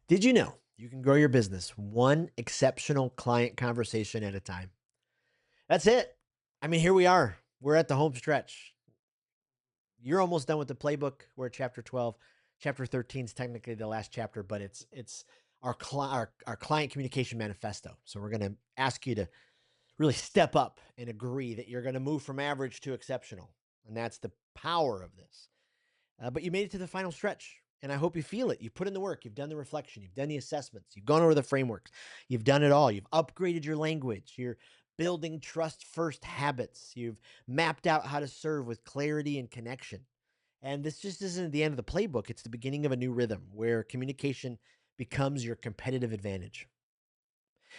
Did you know you can grow your business one exceptional client conversation at a time? That's it. I mean, here we are. We're at the home stretch. You're almost done with the playbook. We're at chapter 12. Chapter 13 is technically the last chapter, but it's our client communication manifesto. So we're going to ask you to really step up and agree that you're going to move from average to exceptional. And that's the power of this. But you made it to the final stretch, and I hope you feel it. You've put in the work, you've done the reflection, you've done the assessments, you've gone over the frameworks, you've done it all. You've upgraded your language, you're building trust first habits, you've mapped out how to serve with clarity and connection. And this just isn't the end of the playbook, it's the beginning of a new rhythm where communication becomes your competitive advantage.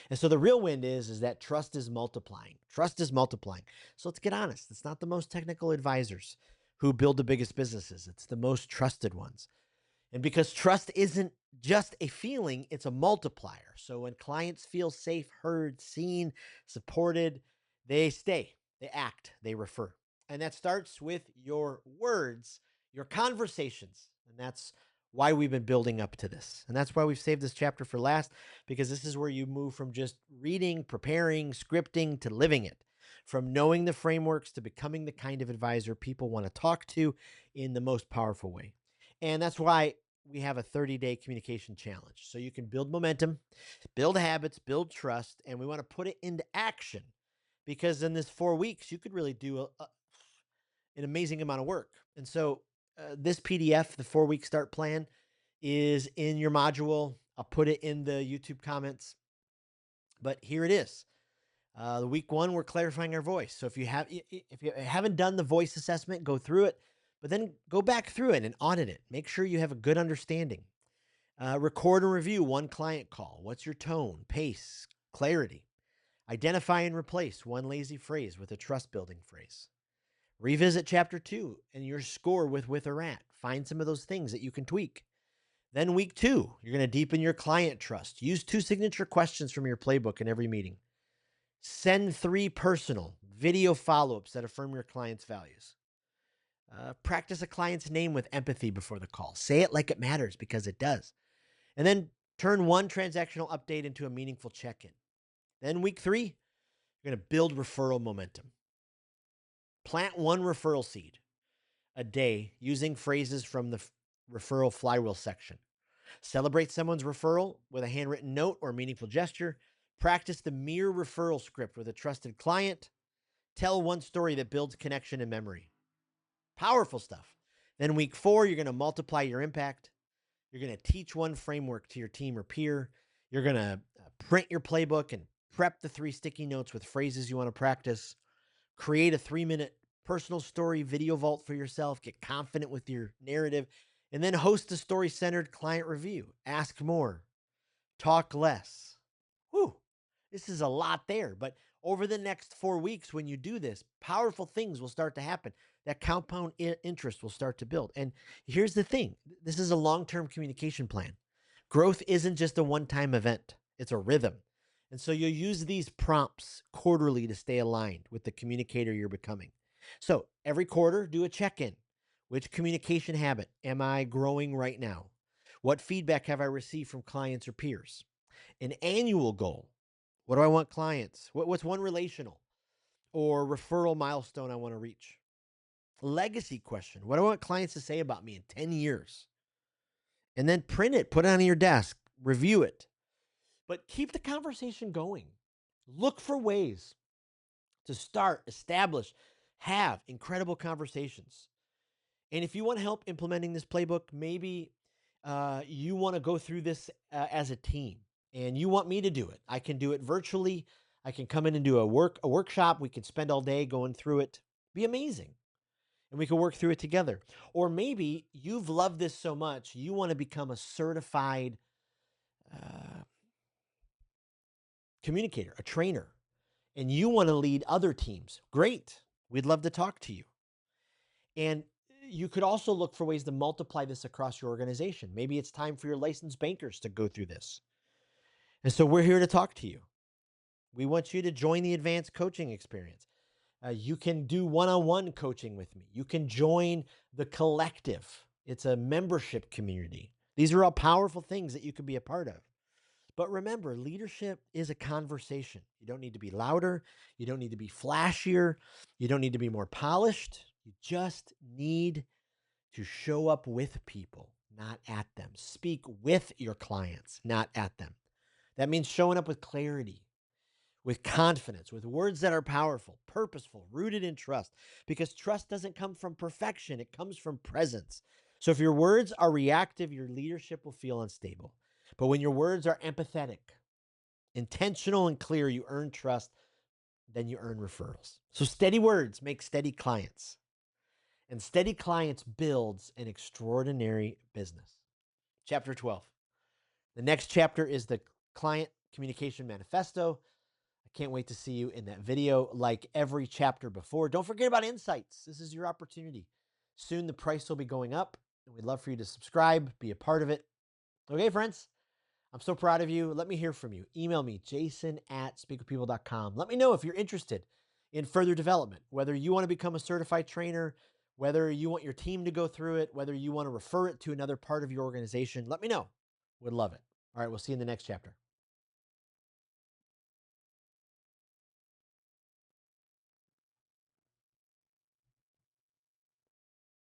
And so the real win is that trust is multiplying. Trust is multiplying. So let's get honest. It's not the most technical advisors who build the biggest businesses. It's the most trusted ones. And because trust isn't just a feeling, it's a multiplier. So when clients feel safe, heard, seen, supported, they stay, they act, they refer. And that starts with your words, your conversations. And that's why we've been building up to this. And that's why we've saved this chapter for last, because this is where you move from just reading, preparing, scripting to living it, from knowing the frameworks to becoming the kind of advisor people want to talk to in the most powerful way. And that's why we have a 30-day communication challenge. So you can build momentum, build habits, build trust, and we want to put it into action because in this 4 weeks, you could really do an amazing amount of work. And so this PDF, the 4 week start plan, is in your module. I'll put it in the YouTube comments, but here it is. The week one, we're clarifying our voice. So if you haven't done the voice assessment, go through it, but then go back through it and audit it. Make sure you have a good understanding. Record and review one client call. What's your tone, pace, clarity? Identify and replace one lazy phrase with a trust building phrase. Revisit chapter two and your score with or at. Find some of those things that you can tweak. Then week two, you're going to deepen your client trust. Use 2 signature questions from your playbook in every meeting. Send 3 personal video follow ups that affirm your client's values. Practice a client's name with empathy before the call. Say it like it matters because it does. And then turn one transactional update into a meaningful check in. Then week three, you're going to build referral momentum. Plant one referral seed a day using phrases from the referral flywheel section. Celebrate someone's referral with a handwritten note or meaningful gesture. Practice the mere referral script with a trusted client. Tell one story that builds connection and memory. Powerful stuff. Then week four, you're going to multiply your impact. You're going to teach one framework to your team or peer. You're going to print your playbook and prep the 3 sticky notes with phrases you want to practice. Create a 3 minute personal story video vault for yourself. Get confident with your narrative. And then host a story centered client review. Ask more, talk less. Whew, this is a lot there. But over the next 4 weeks, when you do this, powerful things will start to happen. That compound interest will start to build. And here's the thing, this is a long term communication plan. Growth isn't just a one time event, it's a rhythm. And so you'll use these prompts quarterly to stay aligned with the communicator you're becoming. So every quarter, do a check in. Which communication habit am I growing right now? What feedback have I received from clients or peers? An annual goal. What do I want clients? What's one relational or referral milestone I want to reach? Legacy question. What do I want clients to say about me in 10 years? And then print it, put it on your desk, review it, but keep the conversation going. Look for ways to start, establish, have incredible conversations. And if you want help implementing this playbook, maybe you want to go through this as a team and you want me to do it. I can do it virtually. I can come in and do a workshop. We can spend all day going through it. Be amazing. And we can work through it together. Or maybe you've loved this so much, you want to become a certified uh, communicator, a trainer, and you want to lead other teams. Great. We'd love to talk to you. And you could also look for ways to multiply this across your organization. Maybe it's time for your licensed bankers to go through this. And so we're here to talk to you. We want you to join the advanced coaching experience. You can do one on one coaching with me. You can join the collective, it's a membership community. These are all powerful things that you can be a part of. But remember, leadership is a conversation. You don't need to be louder. You don't need to be flashier. You don't need to be more polished. You just need to show up with people, not at them. Speak with your clients, not at them. That means showing up with clarity, with confidence, with words that are powerful, purposeful, rooted in trust, because trust doesn't come from perfection, it comes from presence. So if your words are reactive, your leadership will feel unstable. But when your words are empathetic, intentional, and clear, you earn trust, then you earn referrals. So steady words make steady clients, and steady clients builds an extraordinary business. Chapter 12. The next chapter is the Client Communication Manifesto. I can't wait to see you in that video. Like every chapter before, don't forget about insights. This is your opportunity. Soon the price will be going up, and we'd love for you to subscribe, be a part of it. Okay, friends? I'm so proud of you. Let me hear from you. Email me, jason@speakwithpeople.com. Let me know if you're interested in further development, whether you want to become a certified trainer, whether you want your team to go through it, whether you want to refer it to another part of your organization. Let me know. Would love it. All right, we'll see you in the next chapter.